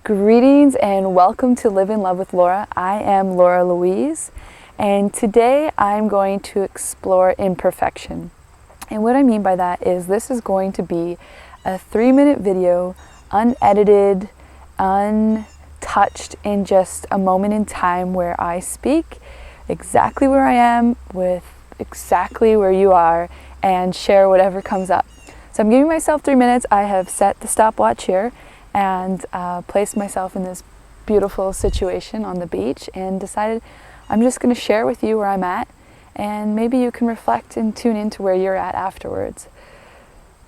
Greetings and welcome to Live in Love with Laura. I am Laura Louise, and today I'm going to explore imperfection. And what I mean by that is this is going to be a 3-minute video, unedited, untouched, in just a moment in time where I speak exactly where I am with exactly where you are and share whatever comes up. So I'm giving myself 3 minutes. I have set the stopwatch here and placed myself in this beautiful situation on the beach and decided I'm just going to share with you where I'm at, and maybe you can reflect and tune into where you're at afterwards.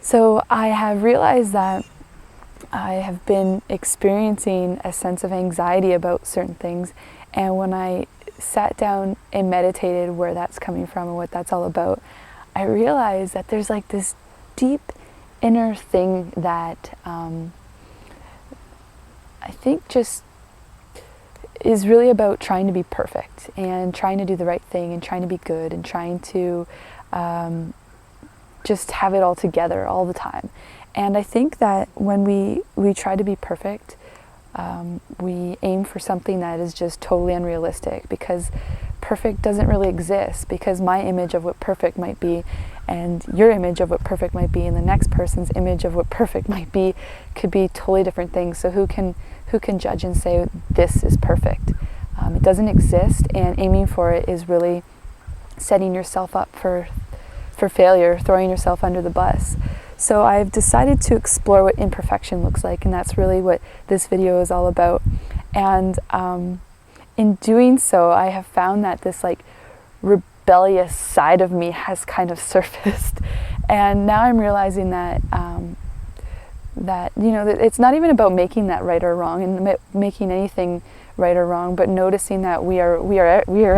So I have realized that I have been experiencing a sense of anxiety about certain things, and when I sat down and meditated where that's coming from and what that's all about, I realized that there's like this deep inner thing that I think just is really about trying to be perfect and trying to do the right thing and trying to be good and trying to just have it all together all the time. And I think that when we try to be perfect, we aim for something that is just totally unrealistic, because perfect doesn't really exist, because my image of what perfect might be and your image of what perfect might be and the next person's image of what perfect might be could be totally different things. So who can judge and say this is perfect? It doesn't exist, and aiming for it is really setting yourself up for failure, throwing yourself under the bus. So I've decided to explore what imperfection looks like, and that's really what this video is all about. And in doing so, I have found that this like rebellious side of me has kind of surfaced, and now I'm realizing that that it's not even about making that right or wrong and making anything right or wrong, but noticing that we are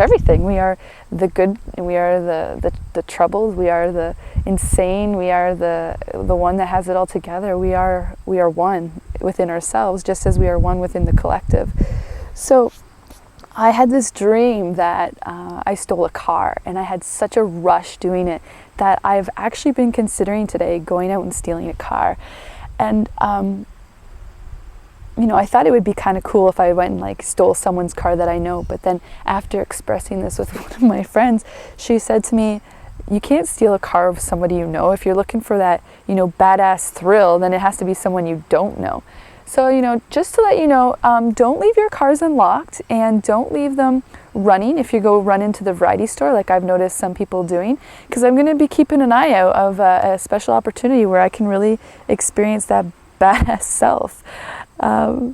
everything. We are the good, we are the troubled, we are the insane, we are the one that has it all together. We are one within ourselves, just as we are one within the collective. So I had this dream that I stole a car, and I had such a rush doing it that I've actually been considering today going out and stealing a car. And I thought it would be kind of cool if I went and like stole someone's car that I know. But then after expressing this with one of my friends, she said to me, you can't steal a car of somebody you know. If you're looking for that, badass thrill, then it has to be someone you don't know. So, just to let you know, don't leave your cars unlocked, and don't leave them running if you go run into the variety store like I've noticed some people doing, because I'm going to be keeping an eye out of a special opportunity where I can really experience that badass self. I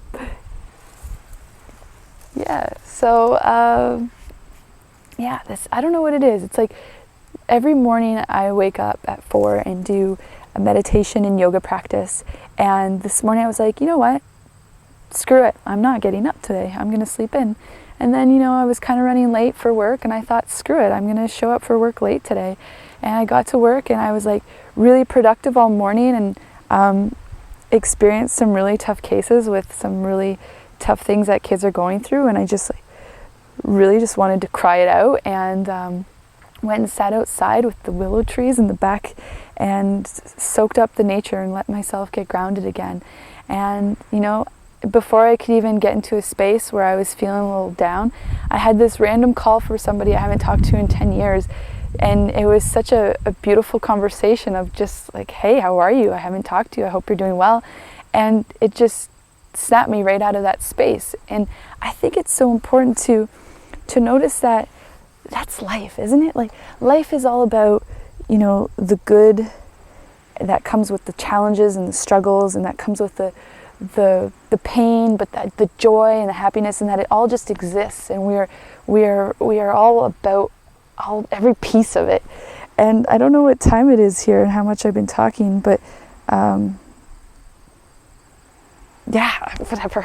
don't know what it is. It's like every morning I wake up at 4 and do a meditation and yoga practice. And this morning I was like, you know what? Screw it. I'm not getting up today. I'm going to sleep in. And then, I was kind of running late for work, and I thought, screw it. I'm going to show up for work late today. And I got to work, and I was like really productive all morning, and experienced some really tough cases with some really tough things that kids are going through. And I just really just wanted to cry it out, and went and sat outside with the willow trees in the back and soaked up the nature and let myself get grounded again. And before I could even get into a space where I was feeling a little down, I had this random call for somebody I haven't talked to in 10 years. And it was such a beautiful conversation of just like, hey, how are you? I haven't talked to you. I hope you're doing well. And it just snapped me right out of that space. And I think it's so important to notice that that's life, isn't it? Like, life is all about, the good that comes with the challenges and the struggles, and that comes with the pain, but the joy and the happiness, and that it all just exists, and we are all about every piece of it. And I don't know what time it is here and how much I've been talking, but whatever.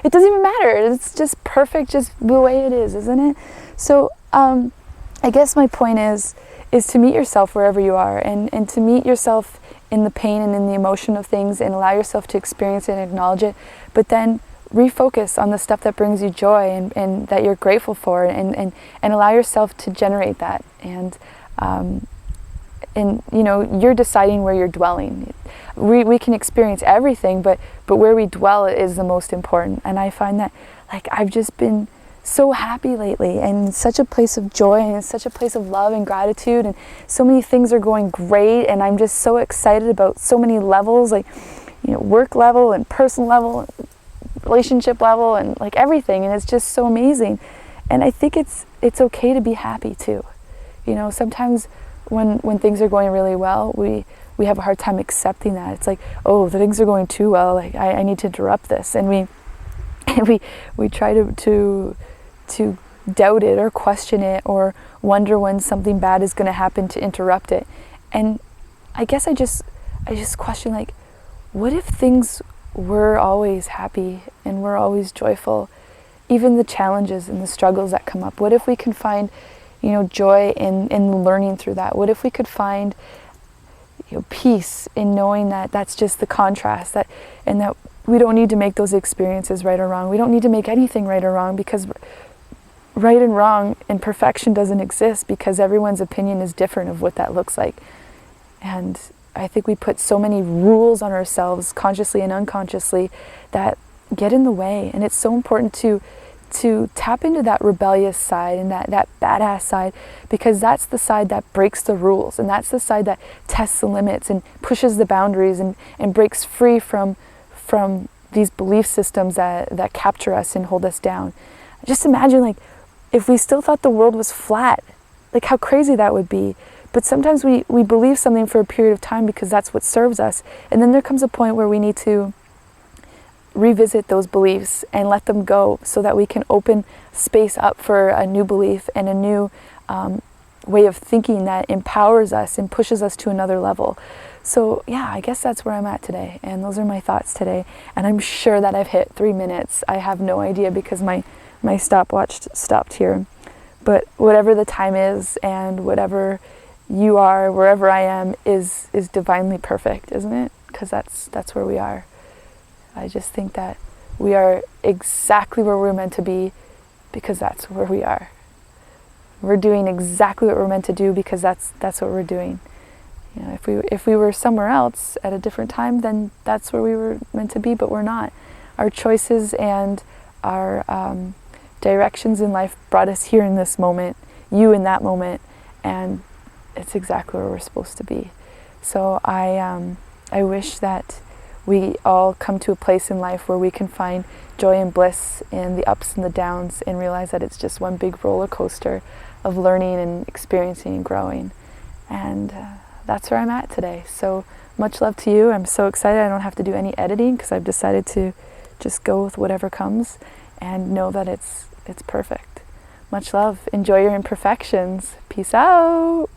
It doesn't even matter. It's just perfect, just the way it is, isn't it? So I guess my point is to meet yourself wherever you are, and to meet yourself in the pain and in the emotion of things, and allow yourself to experience it and acknowledge it, but then refocus on the stuff that brings you joy and that you're grateful for, and allow yourself to generate that. And and you're deciding where you're dwelling. We can experience everything, but where we dwell is the most important. And I find that, like, I've just been so happy lately, and it's such a place of joy, and it's such a place of love and gratitude, and so many things are going great, and I'm just so excited about so many levels, like, work level and personal level, and relationship level, and like everything, and it's just so amazing. And I think it's okay to be happy too. Sometimes when things are going really well, we have a hard time accepting that. It's like, oh, the things are going too well, like I need to interrupt this, and we try to doubt it or question it or wonder when something bad is going to happen to interrupt it. And I guess I just question, like, what if things were always happy and we're always joyful, even the challenges and the struggles that come up? What if we can find joy in learning through that? What if we could find peace in knowing that that's just the contrast, and that we don't need to make those experiences right or wrong. We don't need to make anything right or wrong, because right and wrong and perfection doesn't exist, because everyone's opinion is different of what that looks like. And I think we put so many rules on ourselves, consciously and unconsciously, that get in the way. And it's so important to tap into that rebellious side and that badass side, because that's the side that breaks the rules, and that's the side that tests the limits and pushes the boundaries and breaks free from these belief systems that capture us and hold us down. Just imagine, like, if we still thought the world was flat, like how crazy that would be. But sometimes we believe something for a period of time because that's what serves us. And then there comes a point where we need to revisit those beliefs and let them go, so that we can open space up for a new belief and a new way of thinking that empowers us and pushes us to another level. So yeah, I guess that's where I'm at today, and those are my thoughts today. And I'm sure that I've hit 3 minutes. I have no idea, because my stopwatch stopped here. But whatever the time is, and whatever you are, wherever I am, is divinely perfect, isn't it? Because that's where we are. I just think that we are exactly where we're meant to be, because that's where we are. We're doing exactly what we're meant to do, because that's what we're doing. If we were somewhere else at a different time, then that's where we were meant to be, but we're not. Our choices and our directions in life brought us here in this moment, you in that moment, and it's exactly where we're supposed to be. So I wish that we all come to a place in life where we can find joy and bliss in the ups and the downs, and realize that it's just one big roller coaster of learning and experiencing and growing. And that's where I'm at today. So much love to you. I'm so excited I don't have to do any editing, because I've decided to just go with whatever comes and know that it's perfect. Much love. Enjoy your imperfections. Peace out.